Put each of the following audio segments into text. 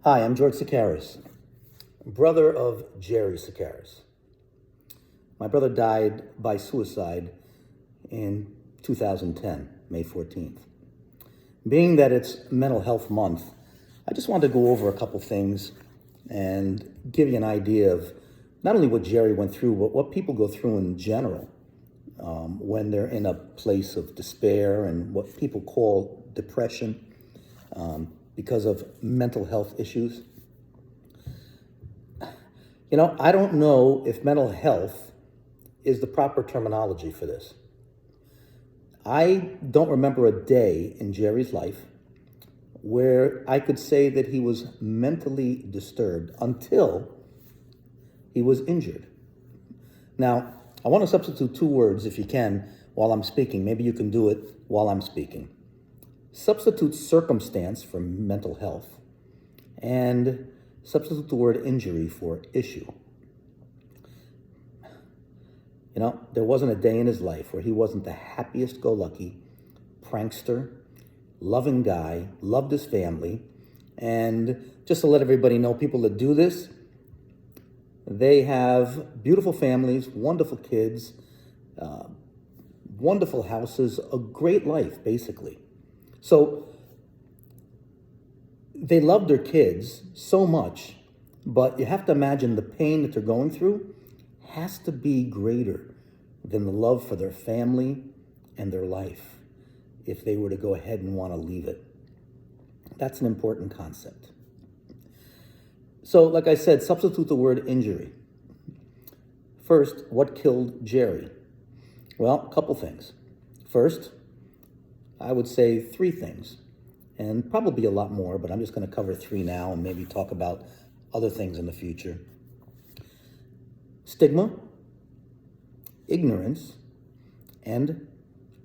Hi, I'm George Sakaris, brother of Jerry Sakaris. My brother died by suicide in 2010, May 14th. Being that it's Mental Health Month, I just wanted to go over a couple things and give you an idea of not only what Jerry went through, but what people go through in general when they're in a place of despair and what people call depression because of mental health issues. You know, I don't know if mental health is the proper terminology for this. I don't remember a day in Jerry's life where I could say that he was mentally disturbed until he was injured. Now, I want to substitute two words, if you can, while I'm speaking. Maybe you can do it while I'm speaking. Substitute circumstance for mental health and substitute the word injury for issue. You know, there wasn't a day in his life where he wasn't the happiest-go-lucky prankster, loving guy, loved his family. And just to let everybody know, people that do this, they have beautiful families, wonderful kids, wonderful houses, a great life, basically. So they love their kids so much, but you have to imagine the pain that they're going through has to be greater than the love for their family and their life if they were to go ahead and want to leave it. That's an important concept. So, like I said, substitute the word injury. First, what killed Jerry? Well, a couple things. First, I would say three things, and probably a lot more, but I'm just going to cover three now and maybe talk about other things in the future. Stigma, ignorance, and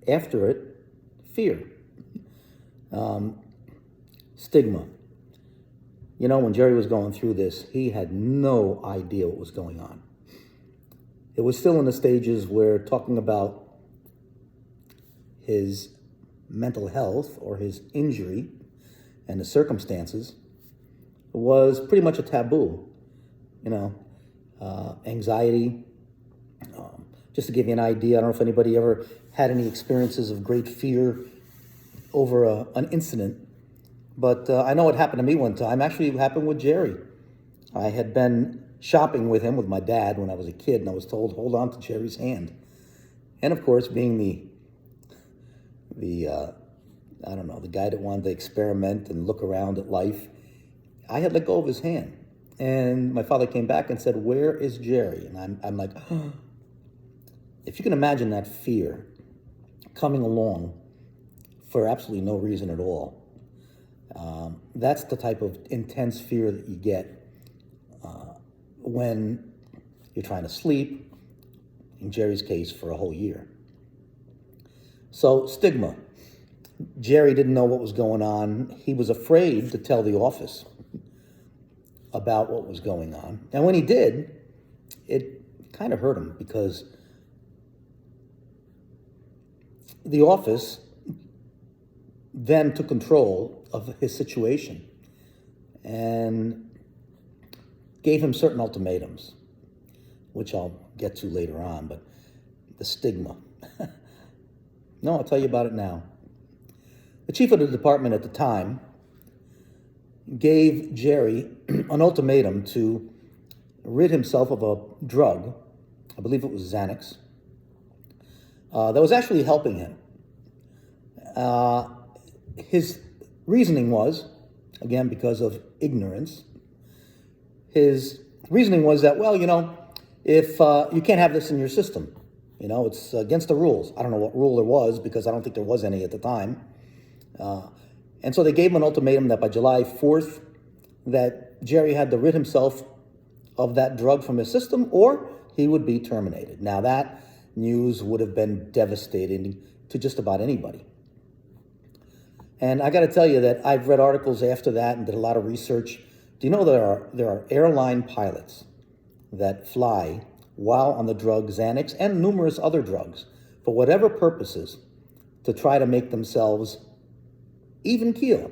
after it, fear. Stigma. You know, when Jerry was going through this, he had no idea what was going on. It was still in the stages where talking about his mental health or his injury and the circumstances was pretty much a taboo. You know, anxiety. Just to give you an idea, I don't know if anybody ever had any experiences of great fear over an incident, but I know it happened to me one time. Actually, it happened with Jerry. I had been shopping with him with my dad when I was a kid, and I was told, hold on to Jerry's hand. And of course, being the I don't know, the guy that wanted to experiment and look around at life, I had let go of his hand. And my father came back and said, where is Jerry? And I'm like, oh. If you can imagine that fear coming along for absolutely no reason at all, that's the type of intense fear that you get when you're trying to sleep, in Jerry's case, for a whole year. So, stigma. Jerry didn't know what was going on. He was afraid to tell the office about what was going on. And when he did, it kind of hurt him because the office then took control of his situation and gave him certain ultimatums, which I'll get to later on, but the stigma. No, I'll tell you about it now. The chief of the department at the time gave Jerry an ultimatum to rid himself of a drug, I believe it was Xanax, that was actually helping him. His reasoning was, again, because of ignorance, his reasoning was that, well, you know, if you can't have this in your system, you know, it's against the rules. I don't know what rule there was because I don't think there was any at the time. And so they gave him an ultimatum that by July 4th, that Jerry had to rid himself of that drug from his system or he would be terminated. Now that news would have been devastating to just about anybody. And I got to tell you that I've read articles after that and did a lot of research. Do you know there are airline pilots that fly while on the drug Xanax and numerous other drugs for whatever purposes to try to make themselves even keel?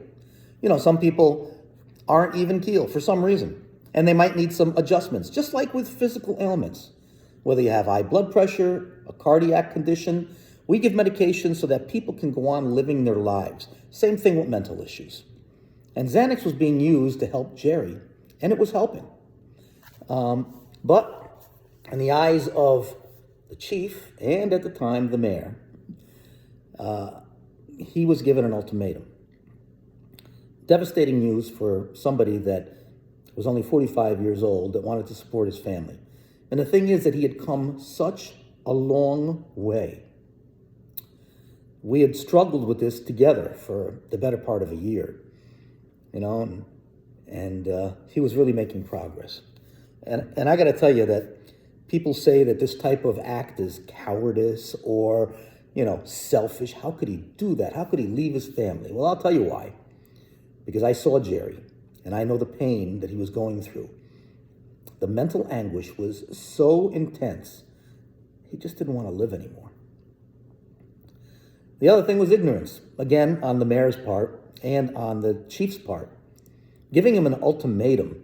You know, some people aren't even keel for some reason, and they might need some adjustments, just like with physical ailments. Whether you have high blood pressure, a cardiac condition, we give medication so that people can go on living their lives. Same thing with mental issues. And Xanax was being used to help Jerry, and it was helping. But in the eyes of the chief, and at the time the mayor, he was given an ultimatum. Devastating news for somebody that was only 45 years old that wanted to support his family. And the thing is that he had come such a long way. We had struggled with this together for the better part of a year, and he was really making progress. And I got to tell you that people say that this type of act is cowardice or, selfish. How could he do that? How could he leave his family? Well, I'll tell you why. Because I saw Jerry, and I know the pain that he was going through. The mental anguish was so intense, he just didn't want to live anymore. The other thing was ignorance, again, on the mayor's part and on the chief's part. Giving him an ultimatum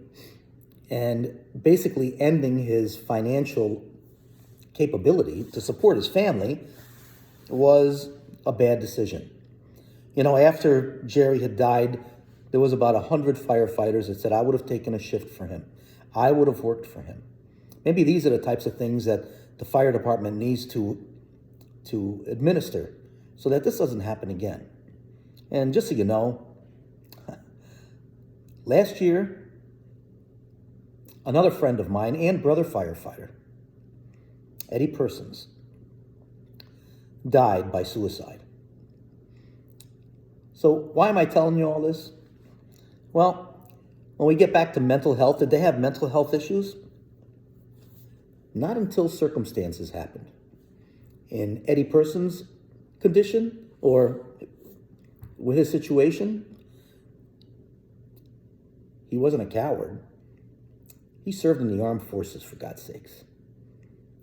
and basically ending his financial capability to support his family was a bad decision. After Jerry had died, there was about 100 firefighters that said, I would have taken a shift for him. I would have worked for him. Maybe these are the types of things that the fire department needs to administer so that this doesn't happen again. And just so you know, last year, another friend of mine and brother firefighter, Eddie Persons, died by suicide. So why am I telling you all this? Well, when we get back to mental health, did they have mental health issues? Not until circumstances happened. In Eddie Persons' condition or with his situation, he wasn't a coward. He served in the armed forces, for God's sakes.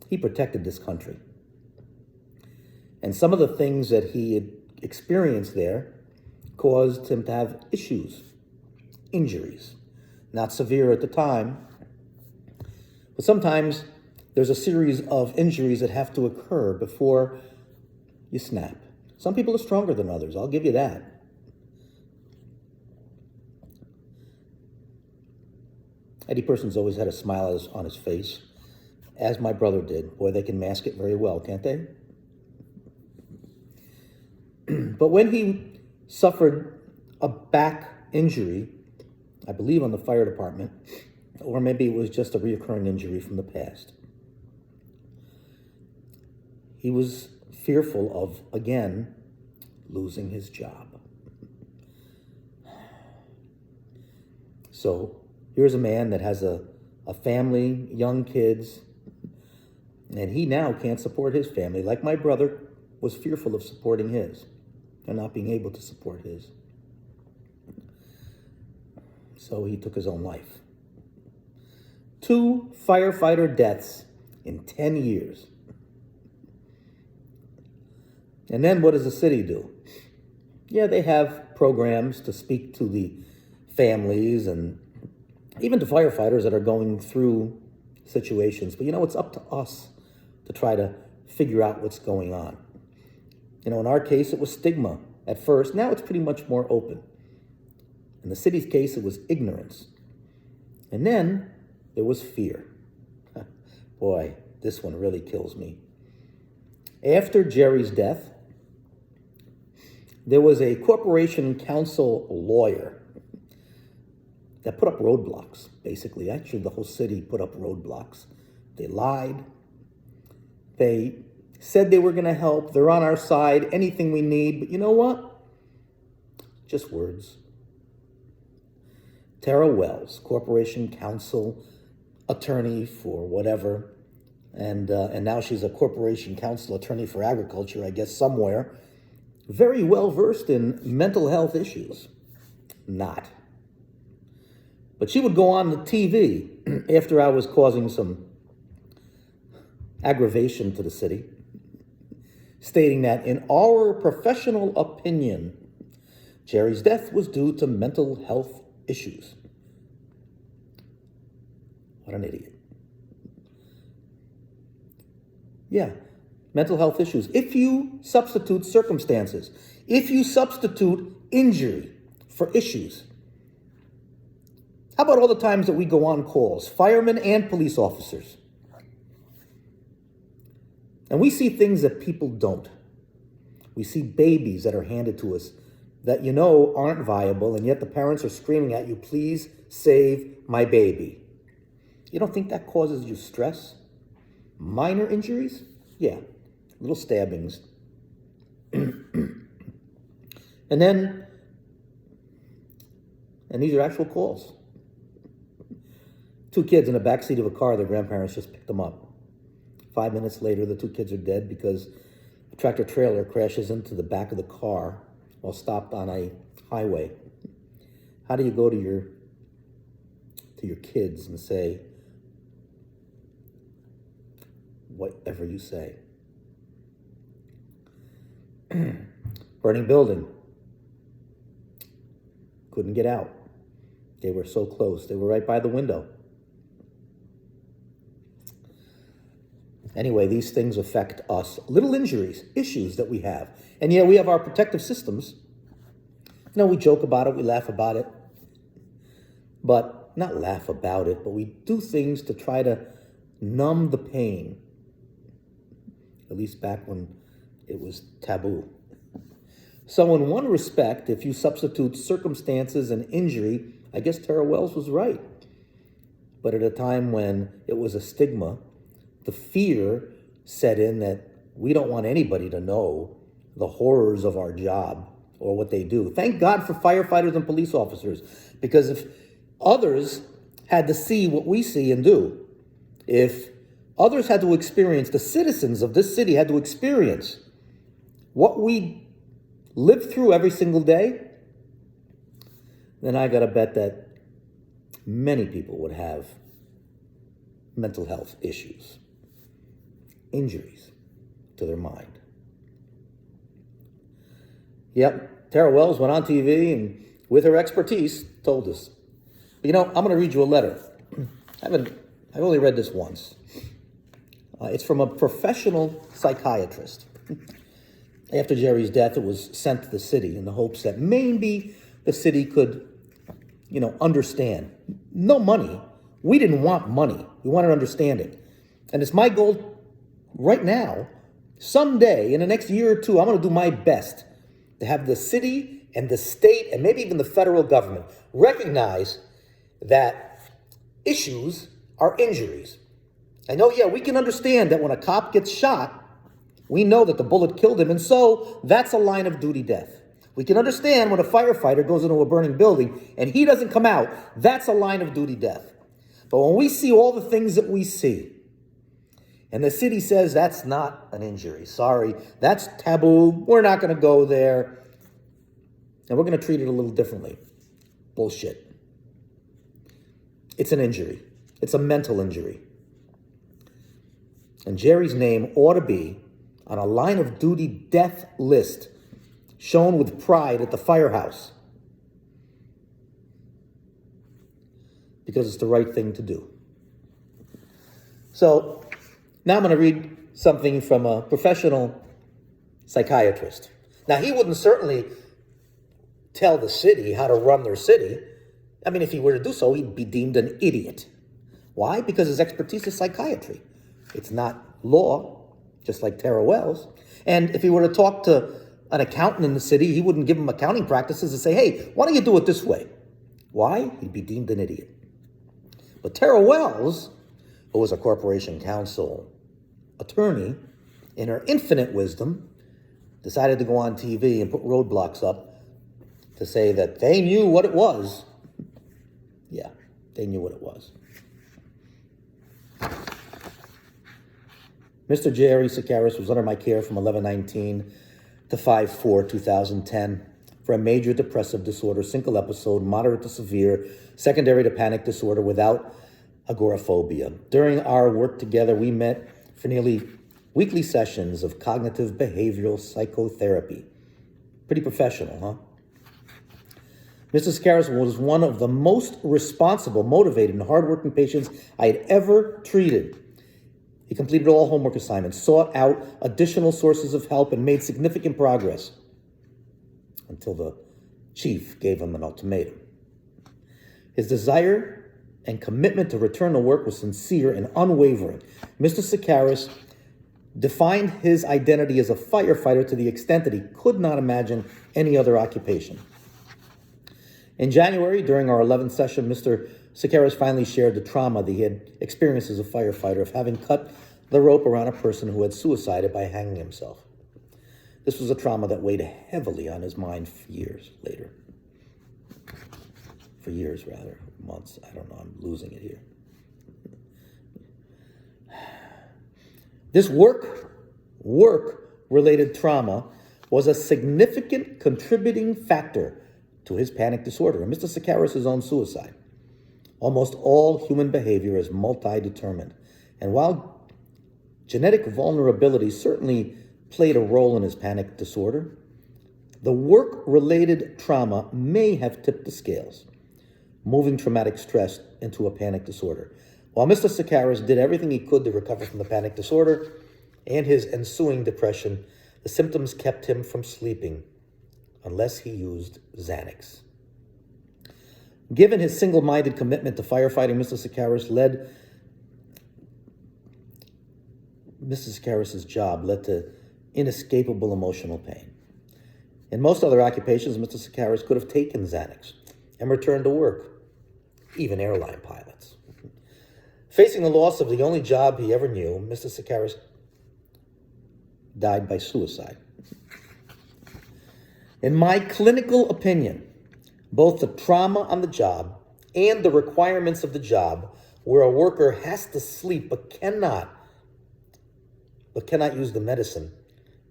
He protected this country. And some of the things that he had experienced there caused him to have issues, injuries. Not severe at the time, but sometimes there's a series of injuries that have to occur before you snap. Some people are stronger than others, I'll give you that. Eddie Persons always had a smile on his face, as my brother did. Boy, they can mask it very well, can't they? But when he suffered a back injury, I believe on the fire department, or maybe it was just a reoccurring injury from the past, he was fearful of, again, losing his job. So here's a man that has a family, young kids, and he now can't support his family, like my brother was fearful of supporting his and not being able to support his. So he took his own life. 2 firefighter deaths in 10 years. And then what does the city do? Yeah, they have programs to speak to the families and even to firefighters that are going through situations. But it's up to us to try to figure out what's going on. In our case, it was stigma at first. Now it's pretty much more open. In the city's case, it was ignorance. And then there was fear. Boy, this one really kills me. After Jerry's death, there was a corporation counsel lawyer that put up roadblocks, basically. Actually, the whole city put up roadblocks. They lied. They said they were going to help. They're on our side, anything we need. But you know what? Just words. Tara Wells, corporation counsel attorney for whatever, and now she's a corporation counsel attorney for agriculture, I guess, somewhere. Very well versed in mental health issues. Not. But she would go on the TV after I was causing some aggravation to the city, stating that in our professional opinion, Jerry's death was due to mental health issues. What an idiot. Yeah, mental health issues. If you substitute circumstances, if you substitute injury for issues, how about all the times that we go on calls, firemen and police officers, and we see things that people don't. We see babies that are handed to us that you know aren't viable, and yet the parents are screaming at you, please save my baby. You don't think that causes you stress? Minor injuries? Yeah, little stabbings. And these are actual calls. 2 kids in the backseat of a car, their grandparents just picked them up. 5 minutes later, the 2 kids are dead because a tractor trailer crashes into the back of the car while stopped on a highway. How do you go to your kids and say whatever you say? Burning building. Couldn't get out. They were so close. They were right by the window. Anyway, these things affect us. Little injuries, issues that we have. And yeah, we have our protective systems. You know, we joke about it, we laugh about it. But, not laugh about it, but we do things to try to numb the pain. At least back when it was taboo. So in one respect, if you substitute circumstances and injury, I guess Tara Wells was right. But at a time when it was a stigma, the fear set in that we don't want anybody to know the horrors of our job or what they do. Thank God for firefighters and police officers, because if others had to see what we see and do, if others had to experience, the citizens of this city had to experience what we live through every single day, then I got to bet that many people would have mental health issues, injuries to their mind. Yep, Tara Wells went on TV and with her expertise told us. But you know, I'm going to read you a letter. I've only read this once. It's from a professional psychiatrist. After Jerry's death, it was sent to the city in the hopes that maybe the city could, understand. No money. We didn't want money. We wanted understanding. And it's my goal right now, someday, in the next year or two, I'm going to do my best to have the city and the state and maybe even the federal government recognize that issues are injuries. I know, we can understand that when a cop gets shot, we know that the bullet killed him, and so that's a line of duty death. We can understand when a firefighter goes into a burning building and he doesn't come out, that's a line of duty death. But when we see all the things that we see, and the city says that's not an injury, sorry, that's taboo, we're not going to go there, and we're going to treat it a little differently. Bullshit. It's an injury. It's a mental injury. And Jerry's name ought to be on a line of duty death list shown with pride at the firehouse, because it's the right thing to do. So now I'm going to read something from a professional psychiatrist. Now, he wouldn't certainly tell the city how to run their city. I mean, if he were to do so, he'd be deemed an idiot. Why? Because his expertise is psychiatry. It's not law, just like Tara Wells. And if he were to talk to an accountant in the city, he wouldn't give him accounting practices and say, hey, why don't you do it this way? Why? He'd be deemed an idiot. But Tara Wells, who was a corporation counsel attorney, in her infinite wisdom, decided to go on TV and put roadblocks up to say that they knew what it was. Yeah, they knew what it was. Mr. Jerry Sekeres was under my care from 11/19 to 5/4/2010 for a major depressive disorder, single episode, moderate to severe, secondary to panic disorder without agoraphobia. During our work together, we met for nearly weekly sessions of cognitive behavioral psychotherapy. Pretty professional, huh? Mr. Scaris was one of the most responsible, motivated, and hardworking patients I had ever treated. He completed all homework assignments, sought out additional sources of help, and made significant progress until the chief gave him an ultimatum. His desire and commitment to return to work was sincere and unwavering. Mr. Sakaris defined his identity as a firefighter to the extent that he could not imagine any other occupation. In January, during our 11th session, Mr. Sakaris finally shared the trauma that he had experienced as a firefighter of having cut the rope around a person who had suicided by hanging himself. This was a trauma that weighed heavily on his mind for years later. For years, rather. Months. I don't know. I'm losing it here. This work-related trauma was a significant contributing factor to his panic disorder and Mr. Sakaris' own suicide. Almost all human behavior is multi-determined. And while genetic vulnerability certainly played a role in his panic disorder, the work-related trauma may have tipped the scales, moving traumatic stress into a panic disorder. While Mr. Sakaris did everything he could to recover from the panic disorder and his ensuing depression, the symptoms kept him from sleeping unless he used Xanax. Given his single-minded commitment to firefighting, Mr. Sakaris' job led to inescapable emotional pain. In most other occupations, Mr. Sakaris could have taken Xanax and returned to work, even airline pilots. Facing the loss of the only job he ever knew, Mr. Sakaris died by suicide. In my clinical opinion, both the trauma on the job and the requirements of the job, where a worker has to sleep but cannot use the medicine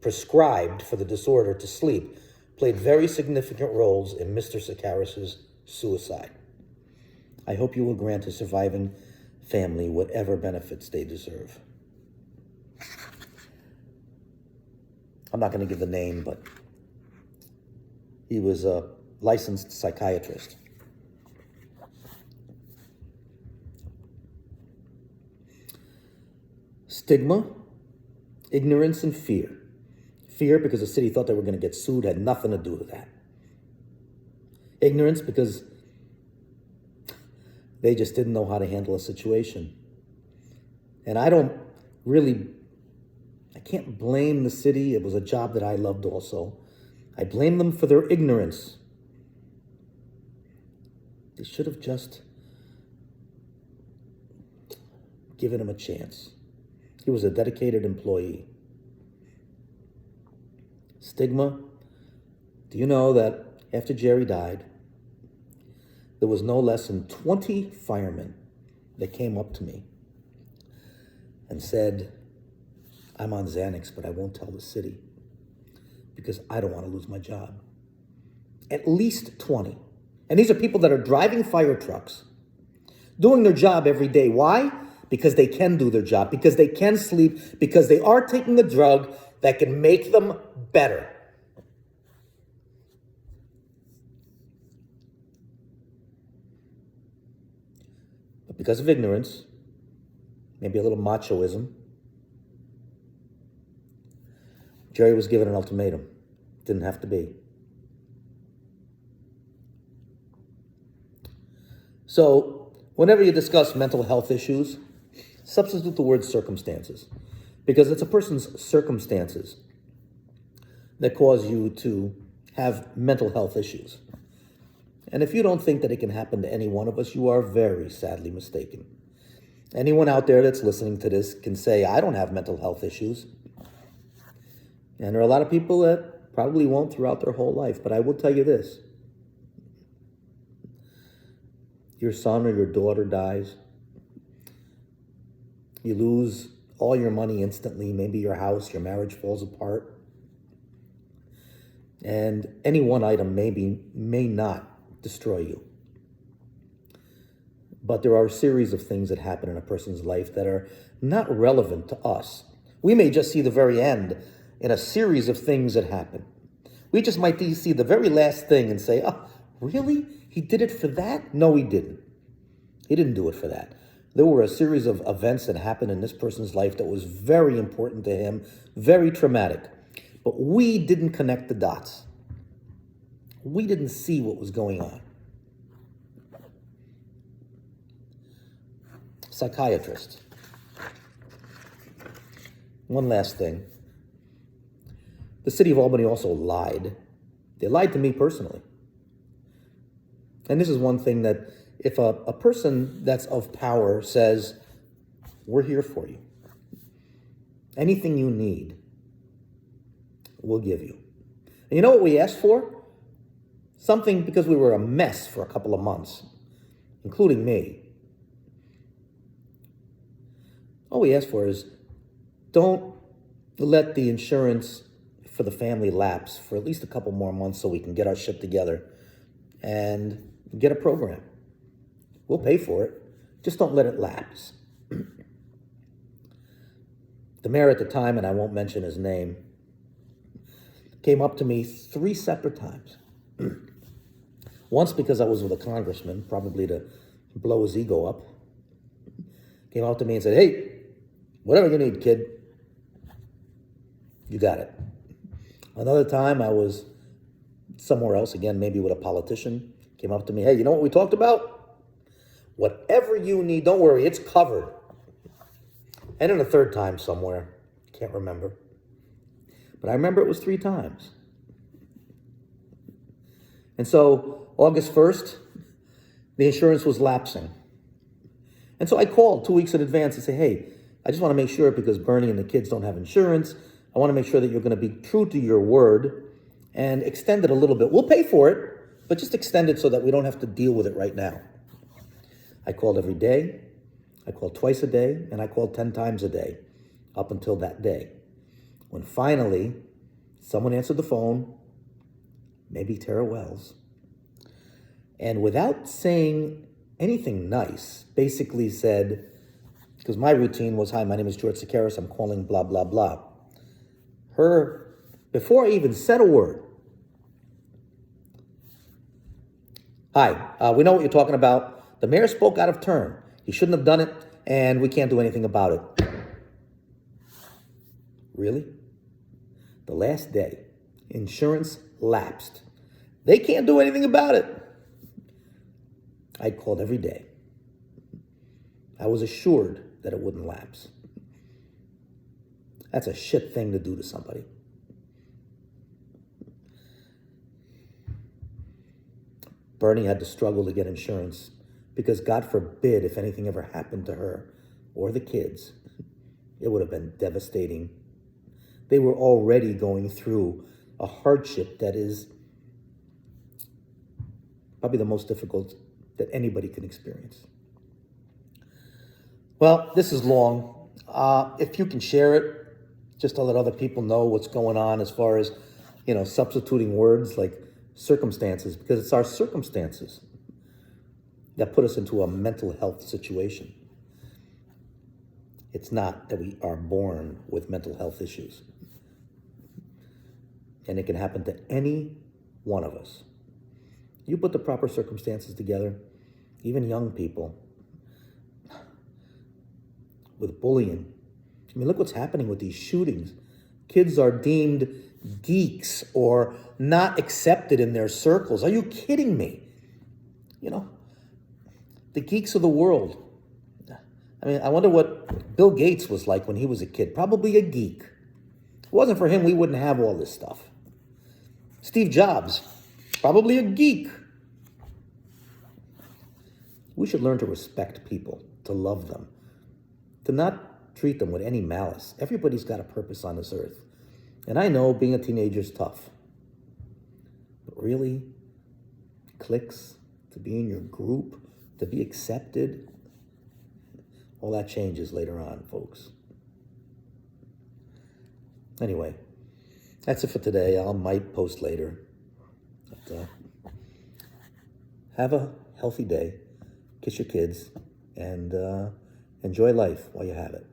prescribed for the disorder to sleep, played very significant roles in Mr. Sakaris' suicide. I hope you will grant his surviving family whatever benefits they deserve. I'm not going to give the name, but he was a licensed psychiatrist. Stigma, ignorance, and fear. Fear because the city thought they were going to get sued, had nothing to do with that. Ignorance because they just didn't know how to handle a situation. And I can't blame the city. It was a job that I loved also. I blame them for their ignorance. They should have just given him a chance. He was a dedicated employee. Stigma. Do you know that after Jerry died, there was no less than 20 firemen that came up to me and said, I'm on Xanax, but I won't tell the city because I don't want to lose my job. At least 20. And these are people that are driving fire trucks, doing their job every day. Why? Because they can do their job, because they can sleep, because they are taking a drug that can make them better. But because of ignorance, maybe a little machoism, Jerry was given an ultimatum. Didn't have to be. So, whenever you discuss mental health issues, substitute the word circumstances, because it's a person's circumstances that cause you to have mental health issues. And if you don't think that it can happen to any one of us, you are very sadly mistaken. Anyone out there that's listening to this can say, I don't have mental health issues. And there are a lot of people that probably won't throughout their whole life, but I will tell you this. Your son or your daughter dies. You lose all your money instantly. Maybe your house, your marriage falls apart. And any one item may not destroy you. But there are a series of things that happen in a person's life that are not relevant to us. We may just see the very end in a series of things that happen. We just might see the very last thing and say, oh, Really? He did it for that? No, he didn't. He didn't do it for that. There were a series of events that happened in this person's life that was very important to him, very traumatic. But we didn't connect the dots. We didn't see what was going on. Psychiatrist. One last thing. The city of Albany also lied. They lied to me personally. And this is one thing that if a person that's of power says, we're here for you. Anything you need, we'll give you. And you know what we asked for? Something, because we were a mess for a couple of months, including me. All we asked for is, don't let the insurance for the family lapse for at least a couple more months so we can get our shit together and get a program. We'll pay for it. Just don't let it lapse. The mayor at the time, and I won't mention his name, came up to me 3 separate times. Once because I was with a congressman, probably to blow his ego up. Came up to me and said, hey, whatever you need, kid, you got it. Another time I was somewhere else, again, maybe with a politician, came up to me, hey, you know what we talked about? Whatever you need, don't worry, it's covered. And then a third time somewhere, can't remember. But I remember it was 3 times. And so August 1st, the insurance was lapsing. And so I called 2 weeks in advance and say, hey, I just want to make sure because Bernie and the kids don't have insurance. I want to make sure that you're going to be true to your word and extend it a little bit. We'll pay for it, but just extend it so that we don't have to deal with it right now. I called every day. I called twice a day, and I called 10 times a day up until that day. When finally someone answered the phone, maybe Tara Wells, and without saying anything nice, basically said, because my routine was, hi, my name is George Sakaris, I'm calling blah, blah, blah. Her, before I even said a word, hi, we know what you're talking about. The mayor spoke out of turn. He shouldn't have done it, and we can't do anything about it. Really? The last day, insurance lapsed. They can't do anything about it. I called every day. I was assured that it wouldn't lapse. That's a shit thing to do to somebody. Bernie had to struggle to get insurance because God forbid if anything ever happened to her or the kids, it would have been devastating. They were already going through a hardship that is probably the most difficult that anybody can experience. Well, this is long. If you can share it, just to let other people know what's going on as far as, substituting words like circumstances, because it's our circumstances that put us into a mental health situation. It's not that we are born with mental health issues. And it can happen to any one of us. You put the proper circumstances together, even young people, with bullying. I mean, look what's happening with these shootings. Kids are deemed geeks or not accepted in their circles. Are you kidding me? The geeks of the world. I mean, I wonder what Bill Gates was like when he was a kid. Probably a geek. If it wasn't for him, we wouldn't have all this stuff. Steve Jobs, probably a geek. We should learn to respect people, to love them, to not treat them with any malice. Everybody's got a purpose on this earth. And I know being a teenager is tough. But really, cliques, to be in your group, to be accepted, all that changes later on, folks. Anyway, that's it for today. I might post later. But, have a healthy day. Kiss your kids and enjoy life while you have it.